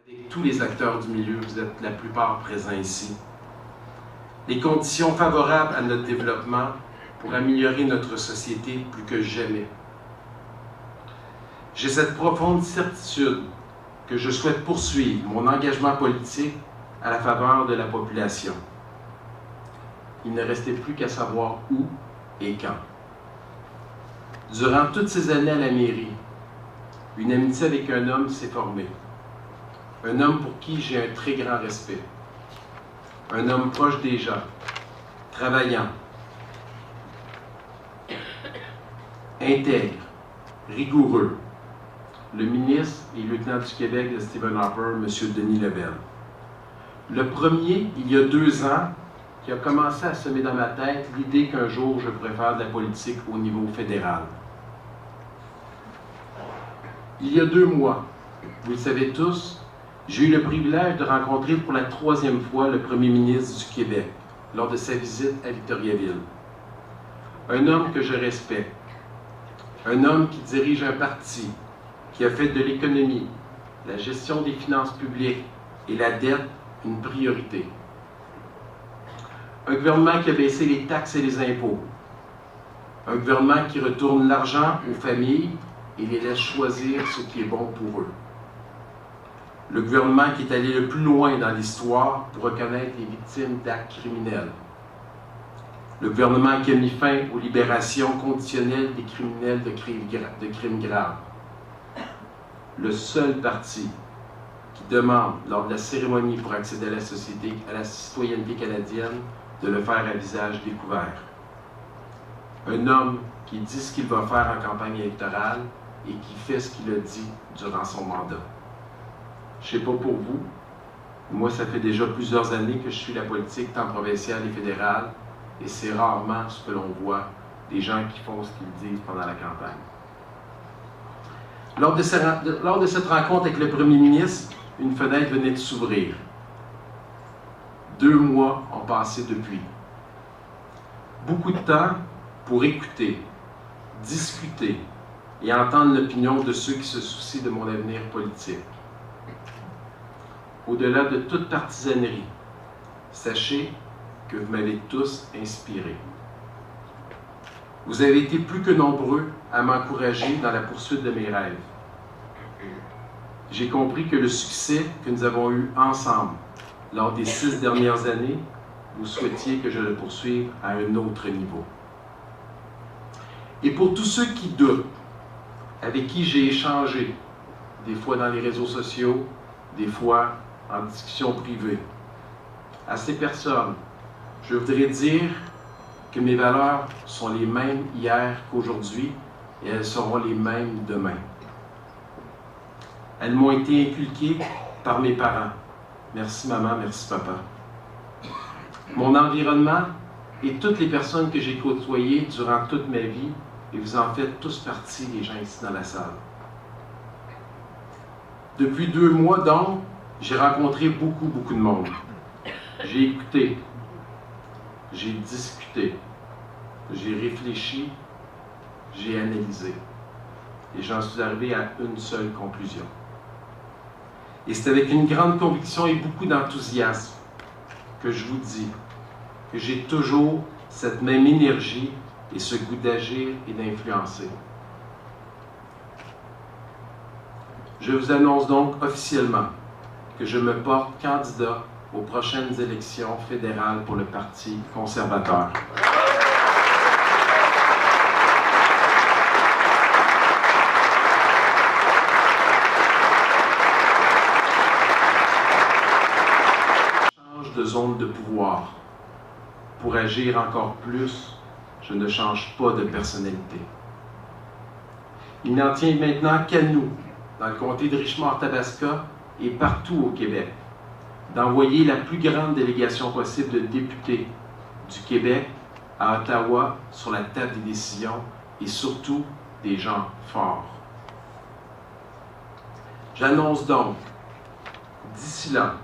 Avec tous les acteurs du milieu, vous êtes la plupart présents ici. Les conditions favorables à notre développement pour améliorer notre société plus que jamais. J'ai cette profonde certitude que je souhaite poursuivre mon engagement politique à la faveur de la population. Il ne restait plus qu'à savoir où et quand. Durant toutes ces années à la mairie, une amitié avec un homme s'est formée. Un homme pour qui j'ai un très grand respect. Un homme proche des gens, travaillant, intègre, rigoureux. Le ministre et lieutenant du Québec de Stephen Harper, M. Denis Lebel. Le premier, il y a 2 ans, qui a commencé à semer dans ma tête l'idée qu'un jour je pourrais faire de la politique au niveau fédéral. Il y a 2 mois, vous le savez tous, j'ai eu le privilège de rencontrer pour la 3e fois le premier ministre du Québec lors de sa visite à Victoriaville. Un homme que je respecte, un homme qui dirige un parti, qui a fait de l'économie, la gestion des finances publiques et la dette une priorité. Un gouvernement qui a baissé les taxes et les impôts. Un gouvernement qui retourne l'argent aux familles et les laisse choisir ce qui est bon pour eux. Le gouvernement qui est allé le plus loin dans l'histoire pour reconnaître les victimes d'actes criminels. Le gouvernement qui a mis fin aux libérations conditionnelles des criminels de crimes graves. Le seul parti qui demande, lors de la cérémonie pour accéder à la citoyenneté canadienne, de le faire à visage découvert. Un homme qui dit ce qu'il va faire en campagne électorale et qui fait ce qu'il a dit durant son mandat. Je ne sais pas pour vous, moi ça fait déjà plusieurs années que je suis la politique tant provinciale et fédérale, et c'est rarement ce que l'on voit, des gens qui font ce qu'ils disent pendant la campagne. Lors de cette rencontre avec le premier ministre, une fenêtre venait de s'ouvrir. 2 mois ont passé depuis. Beaucoup de temps pour écouter, discuter et entendre l'opinion de ceux qui se soucient de mon avenir politique. Au-delà de toute partisanerie, sachez que vous m'avez tous inspiré. Vous avez été plus que nombreux à m'encourager dans la poursuite de mes rêves. J'ai compris que le succès que nous avons eu ensemble lors des 6 dernières années, vous souhaitiez que je le poursuive à un autre niveau. Et pour tous ceux qui doutent, avec qui j'ai échangé, des fois dans les réseaux sociaux, des fois en discussion privée, à ces personnes, je voudrais dire que mes valeurs sont les mêmes hier qu'aujourd'hui et elles seront les mêmes demain. Elles m'ont été inculquées par mes parents. Merci maman, merci papa. Mon environnement et toutes les personnes que j'ai côtoyées durant toute ma vie, et vous en faites tous partie, les gens ici dans la salle. Depuis 2 mois donc, j'ai rencontré beaucoup de monde. J'ai écouté, j'ai discuté, j'ai réfléchi, j'ai analysé. Et j'en suis arrivé à une seule conclusion. Et c'est avec une grande conviction et beaucoup d'enthousiasme que je vous dis que j'ai toujours cette même énergie et ce goût d'agir et d'influencer. Je vous annonce donc officiellement que je me porte candidat aux prochaines élections fédérales pour le Parti conservateur. De zone de pouvoir. Pour agir encore plus, je ne change pas de personnalité. Il n'en tient maintenant qu'à nous, dans le comté de Richemont-Arthabasca et partout au Québec, d'envoyer la plus grande délégation possible de députés du Québec à Ottawa sur la table des décisions et surtout des gens forts. J'annonce donc, d'ici là,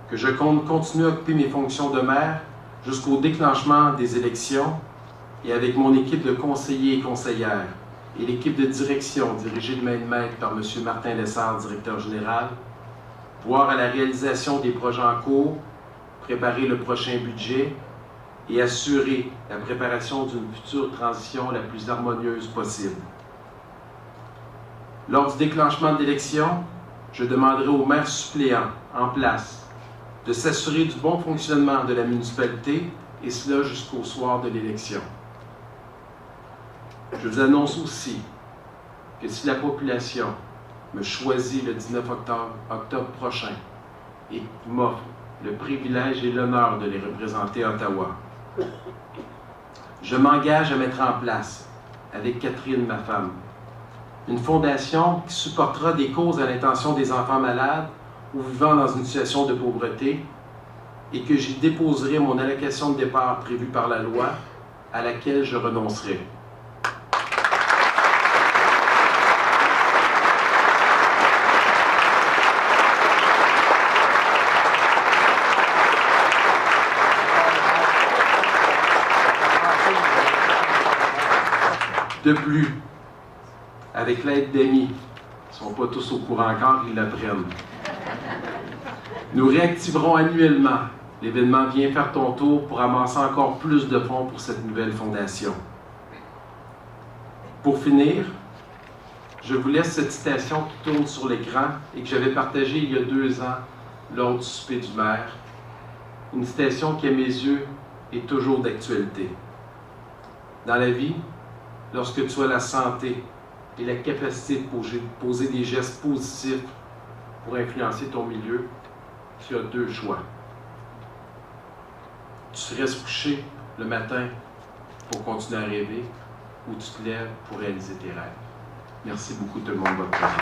que je compte continuer à occuper mes fonctions de maire jusqu'au déclenchement des élections et avec mon équipe de conseillers et conseillères et l'équipe de direction dirigée de main de maître par M. Martin Lessard, directeur général, voir à la réalisation des projets en cours, préparer le prochain budget et assurer la préparation d'une future transition la plus harmonieuse possible. Lors du déclenchement de l'élection, je demanderai aux maires suppléants en place de s'assurer du bon fonctionnement de la municipalité, et cela jusqu'au soir de l'élection. Je vous annonce aussi que si la population me choisit le 19 octobre prochain et m'offre le privilège et l'honneur de les représenter à Ottawa, je m'engage à mettre en place, avec Catherine, ma femme, une fondation qui supportera des causes à l'intention des enfants malades ou vivant dans une situation de pauvreté, et que j'y déposerai mon allocation de départ prévue par la loi, à laquelle je renoncerai. De plus, avec l'aide d'amis, ils ne sont pas tous au courant encore, ils l'apprennent. Nous réactiverons annuellement l'événement Viens faire ton tour pour amasser encore plus de fonds pour cette nouvelle fondation. Pour finir, je vous laisse cette citation qui tourne sur l'écran et que j'avais partagée il y a 2 ans lors du souper du maire. Une citation qui, à mes yeux, est toujours d'actualité. Dans la vie, lorsque tu as la santé et la capacité de poser des gestes positifs pour influencer ton milieu, tu as 2 choix. Tu restes couché le matin pour continuer à rêver, ou tu te lèves pour réaliser tes rêves. Merci beaucoup tout le monde de votre présence.